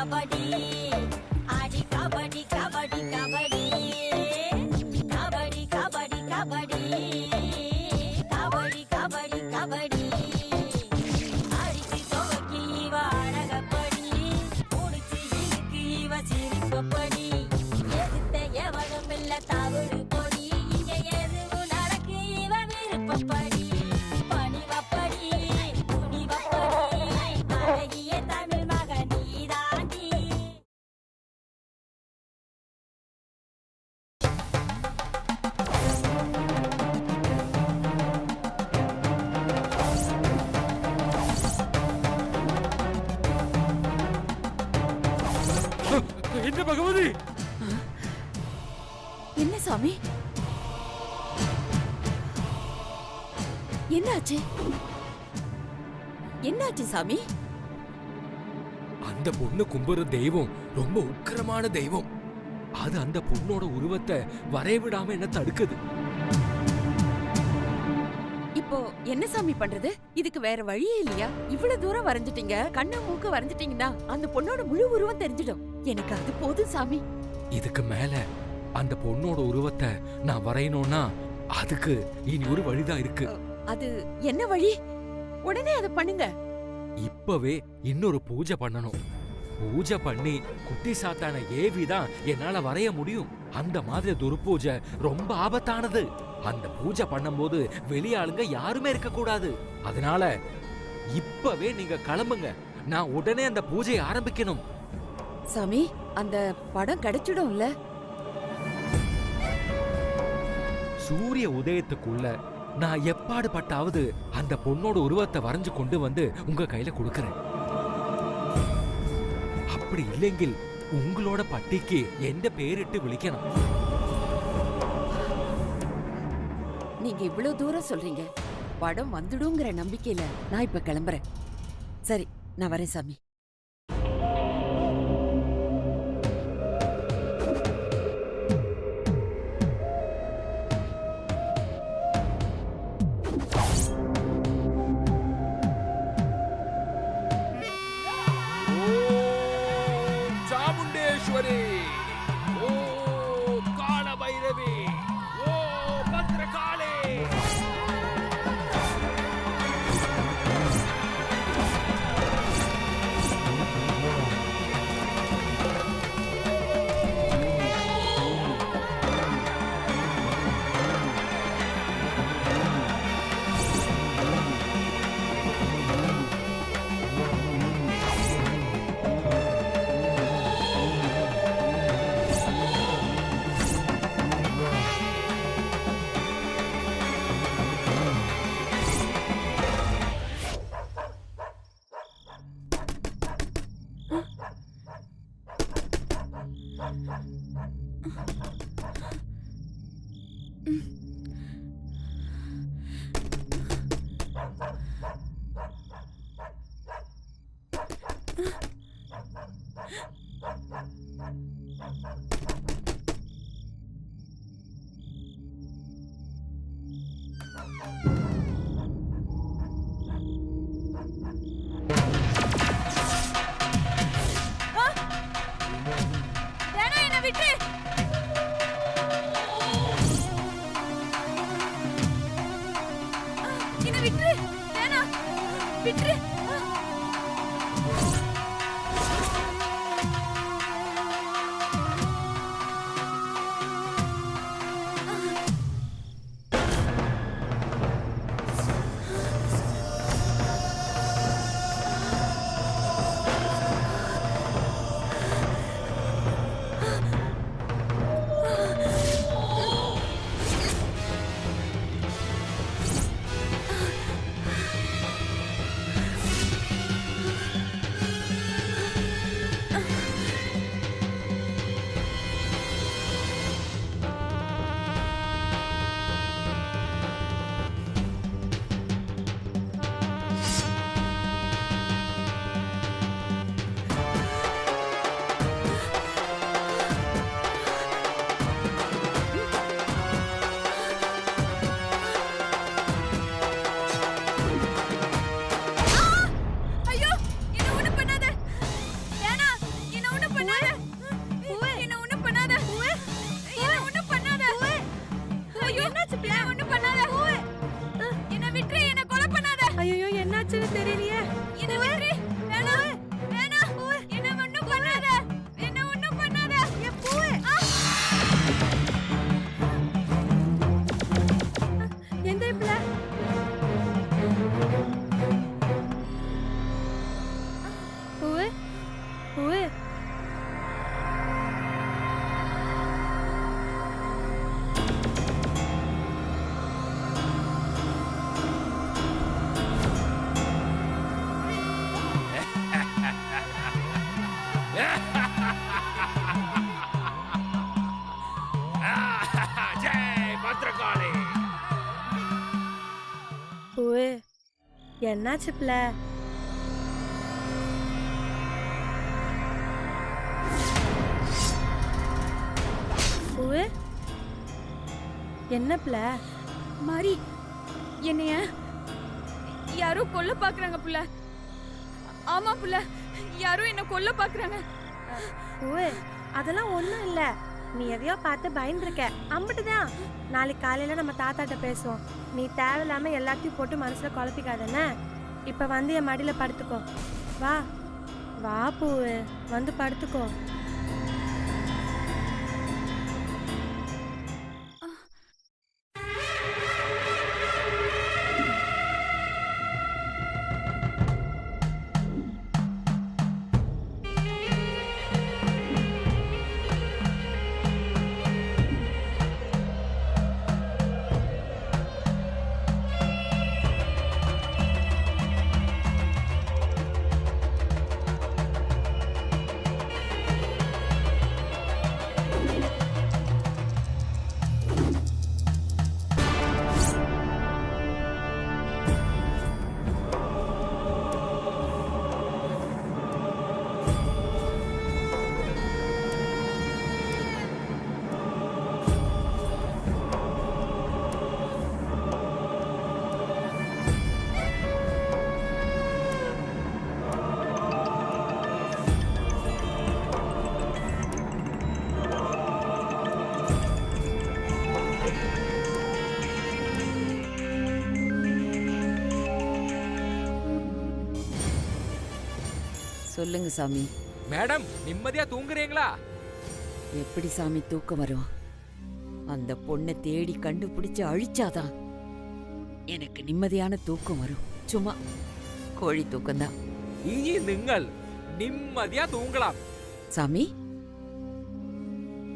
கபடி ஆடி கபடி கபடி கபடி கபடி கபடி கபடி கபடி கபடி கபடி அடிச்சு துவக்கி இவ அழகப்படி முடிச்சு இழுக்கு இவ சிரிப்பப்படி எதிர்த்த எவனும் இல்ல தவறு பொடி இங்க எதுவும் நடக்கு இவ விருப்பப்படி பணிவப்படி துணிவப்படி அழகிய தமிழ் மகன் நீதாண்டி. என்ன பகவதி? என்ன சாமி? என்னாச்சு? என்னாச்சு சாமி? அந்த பொண்ணு கும்புற தெய்வம் ரொம்ப உக்கிரமான தெய்வம். அது அந்த பொண்ணோட உருவத்தை வரைய விடாம என்ன தடுக்குது. இப்போ என்ன சாமி பண்றது? இதுக்கு வேற வழியே இல்லையா? இவ்வளவு தூரம் வரைஞ்சிட்டீங்க, கண்ணு மூக்கு வரைஞ்சிட்டீங்கன்னா அந்த பொண்ணோட முழு உருவம் தெரிஞ்சிடும். எனக்கு அது போதும் சாமி. இதுக்கு மேல அந்த பொண்ணோட உருவத்தை நான் வரையணும்னா அதுக்கு இனி ஒரு வழிதான் இருக்கு. அது என்ன வழி? உடனே அதை பண்ணுங்க. இப்பவே இன்னொரு பூஜை பண்ணணும். பூஜை பண்ணி குட்டி சாத்தான ஏவிதான் என்னால வரைய முடியும். அந்த மாதிரி துர்பூஜை ரொம்ப ஆபத்தானது. அந்த பூஜை பண்ணும்போது வெளியாளுங்க யாருமே இருக்க கூடாது. அதனால இப்பவே நீங்க கிளம்புங்க. நான் உடனே அந்த பூஜையை ஆரம்பிக்கணும். சாமி, அந்த படம் கிடைச்சிடும்ல? சூரிய உதயத்துக்குள்ள நான் எப்பாடு பட்டாவது அந்த பொண்ணோட உருவத்தை வரைஞ்சு கொண்டு வந்து உங்க கையில கொடுக்கறேன். அப்படி இல்லைங்கில் உங்களோட பட்டிக்கு எந்த பேரிட்டு விളിக்கணும். நீங்க இவ்வளவு தூரம் சொல்றீங்க, படம் வந்துடுங்கிற நம்பிக்கையில நான் இப்ப கிளம்புறேன். சரி, நான் வரேன் சாமி. சாமுண்டேஸ்வரி, ஓ கால பைரவி, ஓ பத்ரகாளி. பண்ணாத என்ன ஒண்ணும் பண்ணாத என்ன ஒண்ணும் பண்ணாத ஐயோ என்னாச்சு பிள்ளை ஒண்ணும் பண்ணாத என்ன விட்டு என்ன கொலை பண்ணாத ஐயோ என்னாச்சுன்னு தெரியலையே. என்ன விட்டு வேணாம் வேணாம் என்ன ஒண்ணும் பண்ணாத என்ன ஒண்ணும் பண்ணாத என் பூவே. எந்த பிள்ளை? பூவே பூவே ஜெய் பத்ரகாளி. பூவே என்னாச்சு பிள்ளை? பூவே என்ன பிள்ளை? மாரி என்னைய யாரோ கொல்ல பாக்குறாங்க புள்ள. ஆமா புள்ள, யாரோ என்ன கொல்ல பாக்குறாங்க. பூவே அதெல்லாம் ஒண்ணும் இல்ல. நீ எதையோ பார்த்து பயந்துருக்க, அம்பிட்டுதான். நாளைக்கு காலையில நம்ம தாத்தாட்ட பேசுவோம். நீ தேவையில்லாம எல்லாத்தையும் போட்டு மனசுல குழப்பிக்காதன. இப்ப வந்து என் மடியில படுத்துக்கோ. வா வா பூவே, வந்து படுத்துக்கோ. சொல்லுங்க சாமி. மேடம் நிம்மதியா தூங்குறீங்களா? எப்படி சாமி தூக்கம் வரும்? அந்த பொண்ணை தேடி கண்டுபிடிச்சு அழிச்சாதான் எனக்கு நிம்மதியான தூக்கம் வரும். சும்மா கோழி தூக்கம்தான். இனி நீங்கள் நிம்மதியா தூங்கலாம். சாமி,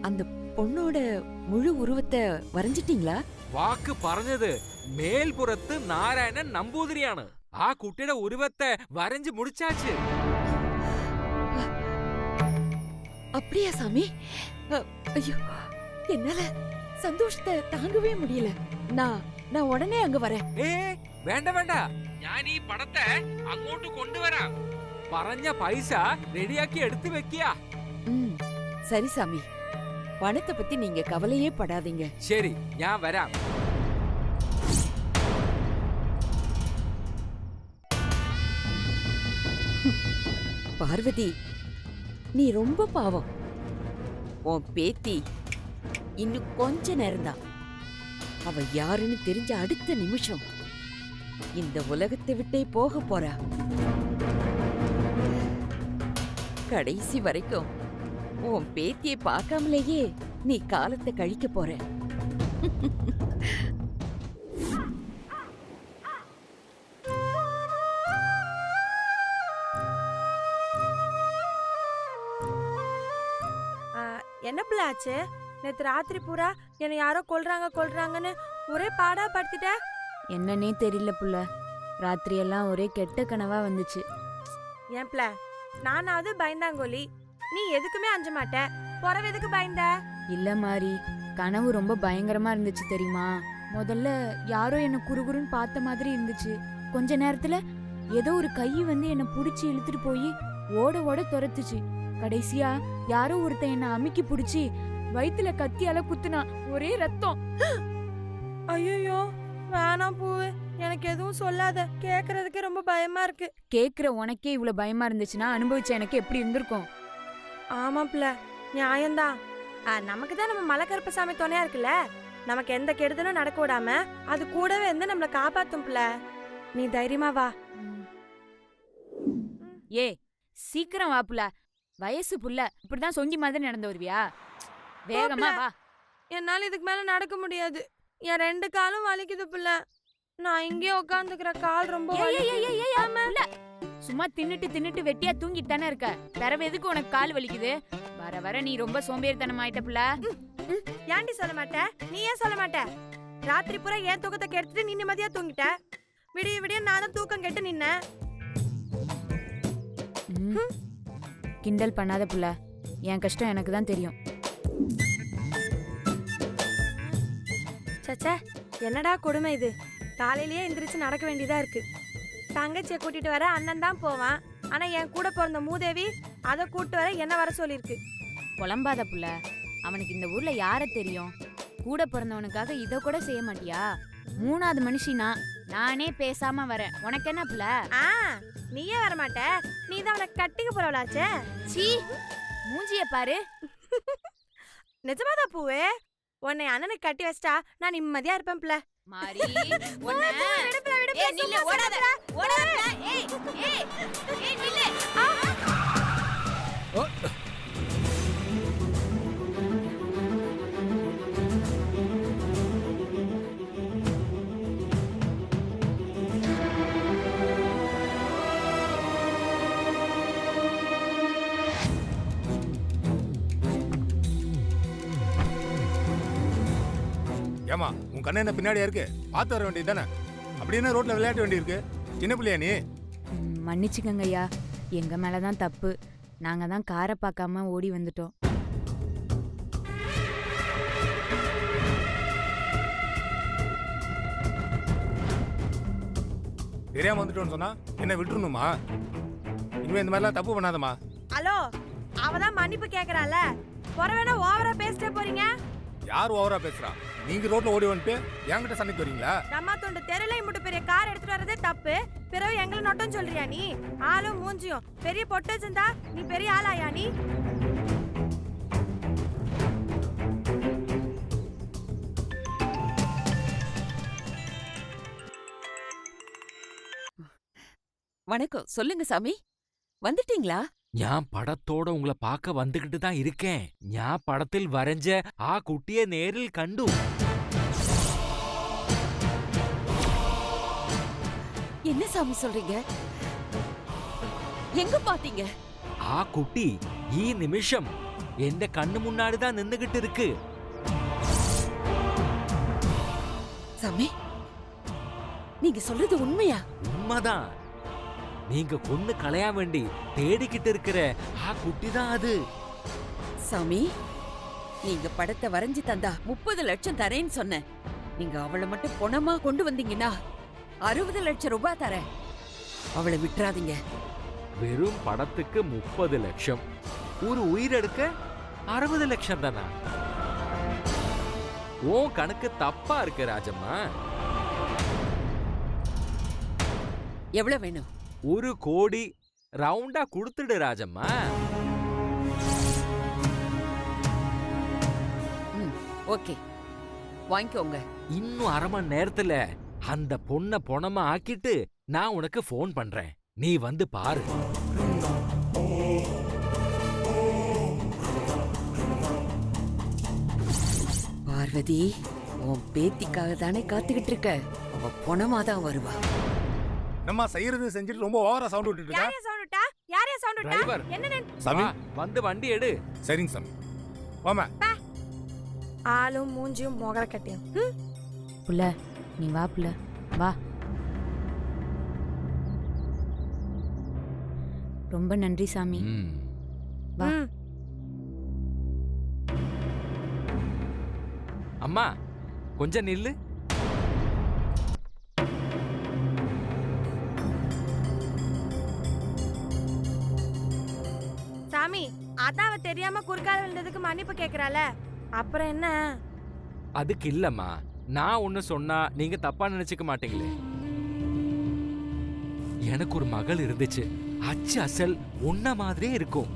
அந்த பொண்ணோட முழு உருவத்தை வரைஞ்சிட்டீங்களா? വാക്ക് പറഞ്ഞത് മേൽപുറത്ത് നാരായണൻ നമ്പൂതിരിയാണ്. ആ കുട്ടിയുടെ ഉരുവത്തെ വരഞ്ചു മുടിച്ചാച്ച്. அப்படியா சாமி? ஐயோ, என்னால சந்தோஷத்தை தாங்கவே முடியல. நான் உடனே அங்க வரேன். വേണ്ട വേണ്ട, ഞാൻ ഈ പണത്തെ അങ്ങോട്ട് കൊണ്ടുവരാം. പറഞ്ഞ പൈസ റെഡിയാക്കി എടുത്തു വെക്കുക. சரி சாமி, பணத்தை பத்தி நீங்க கவலையே படாதீங்க. ശരി, ഞാൻ വരാം. பார்வதி, நீ ரொம்ப பாவம். உன் பேத்தி இன்னும் கொஞ்ச நேரம்தான். அவ யாருன்னு தெரிஞ்ச அடுத்த நிமிஷம் இந்த உலகத்தை விட்டே போக போறா. கடைசி வரைக்கும் உன் பேத்தியை பார்க்காமலேயே நீ காலத்தை கழிக்க போற. என்ன பிள்ளை ஆச்சு? நேத்து ராத்திரி பூரா என்னை யாரோ கொல்றாங்கன்னு ஒரே பாடா படுத்திட்ட. என்னன்னே தெரியல புள்ள, ராத்திரி எல்லாம் ஒரே கெட்ட கனவா வந்துச்சு. ஏன் பிள்ளை, நானாவது பயந்தாங்கோலி, நீ எதுக்குமே அஞ்ச மாட்ட, பொறவு எதுக்கு பயந்த? இல்ல மாறி, கனவு ரொம்ப பயங்கரமா இருந்துச்சு தெரியுமா? முதல்ல யாரோ என்ன குறுகுறுன்னு பார்த்த மாதிரி இருந்துச்சு. கொஞ்ச நேரத்துல ஏதோ ஒரு கை வந்து என்ன புடிச்சு இழுத்துட்டு போய் ஓட ஓட துரத்துச்சு. கடைசியா யாரோ ஒருத்தன் என்ன அமுக்கி புடிச்சு வயித்துல கத்தியால குத்துனா, ஒரே ரத்தம். ஐயோ வேணாம் பூவு, எனக்கு எதுவும் சொல்லாத, கேக்குறதுக்கு ரொம்ப பயமா இருக்கு. கேக்குற உனக்கே இவ்வளவு பயமா இருந்துச்சுன்னா அனுபவிச்ச எனக்கு எப்படி இருந்திருக்கும்? ஆமாப்ல, நியாயம்தான். நமக்கு தான் நம்ம மலைக்கருப்ப சாமி துணையா இருக்குல்ல. நமக்கு எந்த கெடுதலும் நடக்க விடாம அது கூடவே இருந்து நம்மள காப்பாத்தும்ல. நீ தைரியமா வா. ஏ சீக்கிரம் வா புள்ள. வயசு புள்ள இப்படிதான் சொங்கி மாதிரி நடந்து வருவியா? வேகமா வா. என்னால இதுக்கு மேல நடக்க முடியாது. என் 2 காலும் வலிக்குது புள்ள. நான் இங்கே உட்காந்துக்கிற கால் ரொம்ப புள்ள, சும்மா தின்னுட்டு வெட்டியா தூங்கிட்டு தானே இருக்க. பிறவு எதுக்கு உனக்கு கால் வலிக்குது? வர வர நீ ரொம்ப சோம்பேறித்தனம் ஆயிட்ட புள்ள. ஏன்டி சொல்ல மாட்ட? நீ ஏன் சொல்ல மாட்ட? ராத்திரி பூரா ஏன் தூக்கத்தை கெடுத்துட்டு நீ நிம்மதியா தூங்கிட்ட. விடிய நான் தான் தூக்கம் கெட்டு நின்ன. கிண்டல் பண்ணாத புள்ள, என் கஷ்டம் எனக்கு தான் தெரியும். சச்சா, என்னடா கொடுமை இது. காலையிலேயே எந்திரிச்சு நடக்க வேண்டியதா இருக்கு. தங்கச்சியை கூட்டிட்டு வர அண்ணன் தான் போவான். ஆனா என் கூட பிறந்த மூதேவி அதை கூட்டு வர என்ன வர சொல்லிருக்கு. புலம்பாத புள்ள, அவனுக்கு இந்த ஊர்ல யார தெரியும்? கூட பிறந்தவனுக்காக இத கூட செய்ய மாட்டியா? 3வது மனுஷினா நானே பேசாம வரேன். உனக்கு என்ன புள்ள? நீயே வர மாட்ட. நீ தான் அவனை கட்டிக்க போறவளாச்சே. சீ, மூஞ்சிய பாரு. நிஜமாதான் பூவே. உன்னை அண்ணனுக்கு கட்டி வச்சிட்டா நான் நிம்மதியா இருப்பேன் பிள்ள. மாரி ஒண்ணே ஏய் நில்ல, ஓடாத ஓடாத. ஏய் ஏய் ஏய் நில்ல. ஏமா உன் கண்ணு என்ன பின்னாடியா இருக்கு? பார்த்து வர வேண்டியது தானே. அப்படின்னா ரோட்ல விளையாட வேண்டியிருக்கு. சின்ன பிள்ளையா நீ? மன்னிச்சுக்கங்க ஐயா, எங்க மேலதான் தப்பு. நாங்க தான் காரை பார்க்காம ஓடி வந்துட்டோம். தெரியாம வந்துட்டோன்னு சொன்னா என்ன விட்டுருணுமா? இனிமே இந்த மாதிரிலாம் தப்பு பண்ணாதம்மா. ஹலோ, அவதான் மன்னிப்பு கேக்குறால. பொறவேனா ஓவரா பேசிட்டே போறீங்க. யார் ஓவரா பேசுறா? நீங்க ரோட்ல ஓடி வந்துட்டு என்கிட்ட சண்டைக்கு வரீங்களா? நம்ம தொண்டு தெருல இம்புட்டு பெரிய கார் எடுத்துட்டு வரதே தப்பு. பிறகு எங்களை நொட்டம் சொல்றியா நீ? ஆளும் மூஞ்சியும் பெரிய பொட்டு வச்சிருந்தா நீ பெரிய ஆளாயா நீ? வணக்கம். சொல்லுங்க சாமி, வந்துட்டீங்களா? ഞാൻ പടത്തോടെ ഉങ്ങളെ പാക്ക വന്നുകിട്ട് താൻ ഇരിക്കേ. ഞാൻ പടത്തിൽ വരഞ്ച ആ കുട്ടിയെ നേരിൽ കണ്ടു. என்ன சாமி சொல்றீங்க? எங்க பாத்தீங்க? ആ കുട്ടി ഈ നിമിഷം എന്റെ കണ്ണു മുന്നാടിതാ നിന്നുകിട്ട് ഇருக்கு. சாமி, நீங்க சொல்றது உண்மையா? உண்மைதான். நீங்க கொன்னு களையா வேண்டி தேடிக்கிட்டு இருக்கிற ஆ குட்டிதான் அது. சாமி, நீங்க படத்தை வரைஞ்சு தந்தா 30 லட்சம் தரேன்னு சொன்னேன். நீங்க அவளை மட்டும் பணமா கொண்டு வந்தீங்கன்னா 60 லட்சம் ரூபாய் தரேன். அவளை விட்டுறாதீங்க. வெறும் படத்துக்கு 30 லட்சம், ஒரு உயிரெடுக்க 60 லட்சம் தானா? ஓ கணக்கு தப்பா இருக்கு ராஜம்மா. எவ்வளவு வேணும்? 1 கோடி ரவுண்டா கொடுத்துடு ராஜம்மா. ஓகே, வாங்கிக்கோங்க. இன்னும் 1/2 மணி நேரத்துல அந்த பொண்ண பணமா ஆக்கிட்டு நான் உனக்கு போன் பண்றேன். நீ வந்து பாரு. பார்வதி, உன் பேத்திக்காக தானே காத்துக்கிட்டு இருக்க. அவ பணமா தான் வருவா. நம்ம செய்யறது செஞ்சுட்டு ரொம்ப ஓவரா சவுண்ட் விட்டுட்டு இருக்கா. யாரே சவுண்ட் விட்டா? யாரே சவுண்ட் விட்டா? டிரைவர் என்ன சாமி வந்து வண்டி எடு. சரிங்க சாமி. வாமா. ஆளும் மூஞ்சியும் மொகர கட்டியும். புள்ள நீ வா புள்ள வா. ரொம்ப நன்றி சாமி. வா. அம்மா கொஞ்சம் நில்லு. சாமி, அதாவ தெரியாம குறுக்கால விழுந்ததுக்கு மன்னிப்பு கேக்குறால, அப்புறம் என்ன? அதுக்கு இல்லம்மா, நான் ஒண்ணு சொன்னா நீங்க தப்பா நினைச்சுக்க மாட்டீங்களே. எனக்கு ஒரு மகள் இருந்துச்சு. அச்சு அசல் உன்ன மாதிரியே இருக்கும்.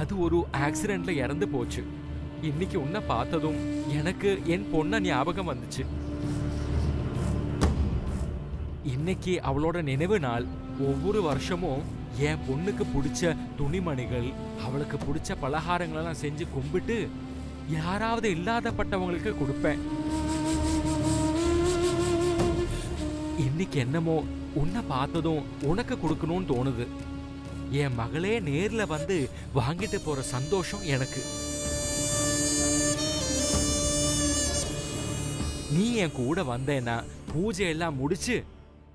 அது ஒரு ஆக்சிடென்ட்ல இறந்து போச்சு. இன்னைக்கு உன்னை பார்த்ததும் எனக்கு என் பொண்ண ஞாபகம் வந்துச்சு. இன்னைக்கு அவளோட நினைவு நாள். ஒவ்வொரு வருஷமும் என் பொண்ணுக்கு பிடிச்ச துணிமணிகள், அவளுக்கு பிடிச்ச பலகாரங்களெல்லாம் செஞ்சு கும்பிட்டு யாராவது இல்லாதப்பட்டவங்களுக்கு கொடுப்பேன். இன்னைக்கு என்னமோ உன்னை பார்த்ததும் உனக்கு கொடுக்கணும்னு தோணுது. என் மகளே நேர்ல வந்து வாங்கிட்டு போற சந்தோஷம் எனக்கு. நீ என் கூட வந்தேன்னா பூஜை எல்லாம் முடிச்சு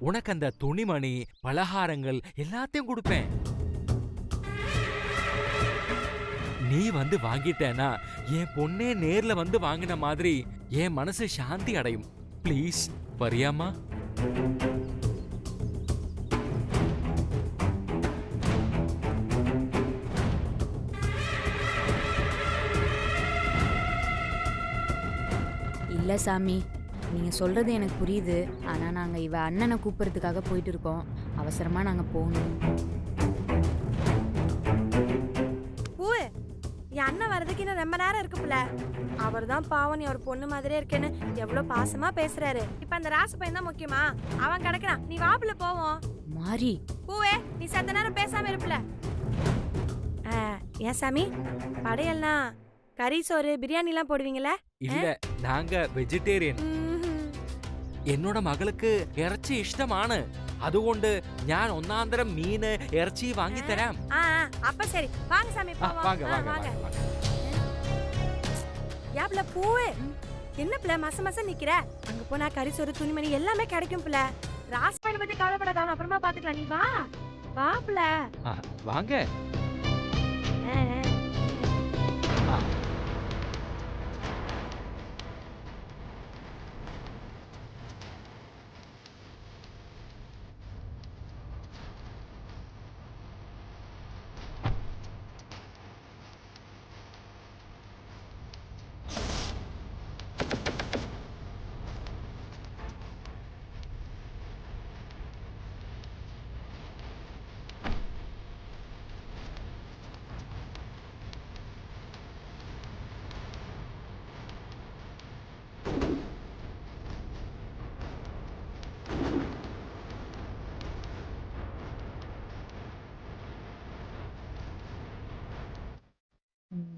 உனக்கு அந்த துணிமணி, பலகாரங்கள் எல்லாத்தையும் கொடுப்பேன். நீ வந்து வாங்கிட்டேனா என் பொண்ணே நேர்ல வந்து வாங்கின மாதிரி என் மனசு சாந்தி அடையும். ப்ளீஸ் வரியாமா? இல்ல சாமி, நீங்க சொல்றது எனக்கு புரியுது. ஆனா நாங்க இவ அண்ணனை கூப்பிடுறதுக்காக போயிட்டு இருக்கோம். அவசரமா நாங்க போகணும். பூவே, என் அண்ணன் வர்றதுக்கு இன்னும் ரொம்ப நேரம் இருக்குப்புல. அவர் தான் பாவம், நீ அவர் பொண்ணு மாதிரியே இருக்கேன்னு எவ்வளவு பாசமா பேசுறாரு. இப்ப அந்த ராசு பையன் தான் முக்கியமா? அவன் கிடக்குறான், நீ வாப்புல போவோம். மாறி, பூவே, நீ சத்த நேரம் பேசாம இருப்புல. ஏன் சாமி, படையெல்லாம் கறி சோறு பிரியாணி எல்லாம் போடுவீங்களா? இல்ல, நாங்க வெஜிடேரியன். എന്നോട് മകൾക്ക് ഇറച്ചി ഇഷ്ടമാണ്. അതുകൊണ്ട് ഞാൻ ഒന്നാന്തരം മീന് ഇറച്ചി വാങ്ങി തരാം. அப்ப சரி, வாங்க சாமி போவோம். வாங்க. யாப்ல பூவே, என்ன பிள்ளை மச மச நிக்கிற? அங்க போனா கறி சோறு துணிமணி எல்லாமே கிடைக்கும் பிள்ளை. ராஸ்பைன் பத்தி கவலைப்படாத, அவன் அப்புறமா பாத்துக்கலாம். நீ வா பிள்ளை. வாங்க.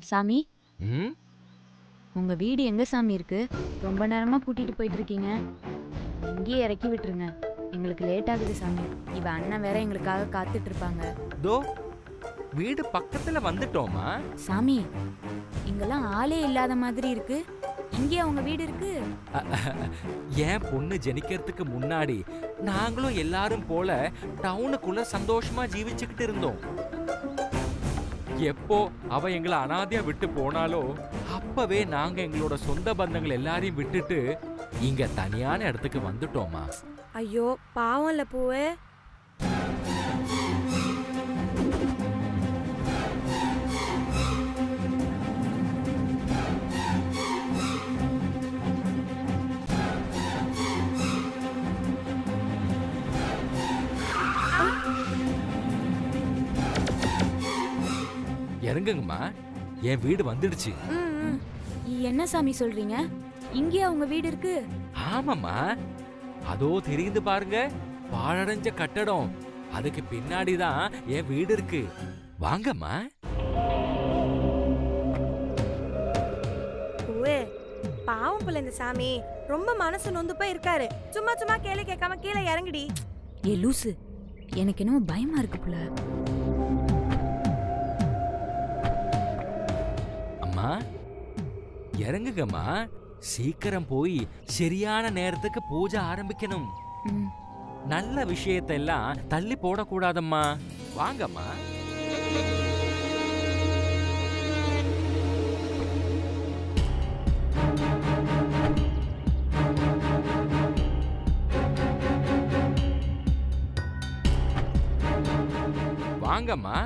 சாமி, ம், உங்க வீடு எங்க சாமி இருக்கு? ரொம்ப நேரமா கூட்டிட்டு போயிட்டு இருக்கீங்க. இங்கேயே இறக்கி விட்டுருங்க, எங்களுக்கு லேட் ஆகுது சாமி. இவ அண்ணன் வேற எங்களுக்காக காத்துட்டு இருப்பாங்க. தோ வீடு பக்கத்துல வந்துட்டோமா? சாமி, இங்கெல்லாம் ஆளே இல்லாத மாதிரி இருக்கு. இங்கே அவங்க வீடு இருக்கு. என் பொண்ணு ஜனிக்கிறதுக்கு முன்னாடி நாங்களும் எல்லாரும் போல டவுனுக்குள்ள சந்தோஷமா ஜீவிச்சுக்கிட்டு இருந்தோம். எப்போ அவ எங்களை அனாதையா விட்டு போனாலோ அப்பவே நாங்க எங்களோட சொந்த பந்தங்கள் எல்லாரையும் விட்டுட்டு இங்க தனியான இடத்துக்கு வந்துட்டோமா. ஐயோ பாவம் இல்ல பூவே. இறங்குங்கம்மா, என் வீடு வந்துடுச்சு. என்ன சாமி சொல்றீங்க? இங்கே அவங்க வீடு இருக்கு? ஆமாம்மா, அதோ தெரியுது பாருங்க, பாழடைஞ்ச கட்டடம். அதுக்கு பின்னாடிதான் என் வீடு இருக்கு. வாங்கம்மா. பூவே, பாவம் போல இந்த சாமி, ரொம்ப மனசு நொந்து போய் இருக்காரு. சும்மா சும்மா கேள்வி கேட்காம கீழே இறங்கிடி. ஏ லூசு, எனக்கு என்னமோ பயமா இருக்கு புள்ள. அம்மா இறங்குங்கம்மா, சீக்கிரம் போய் சரியான நேரத்துக்கு பூஜை ஆரம்பிக்கணும். நல்ல விஷயத்தெல்லாம் தள்ளி போடக்கூடாதம்மா. வாங்கம்மா. வாங்கம்மா.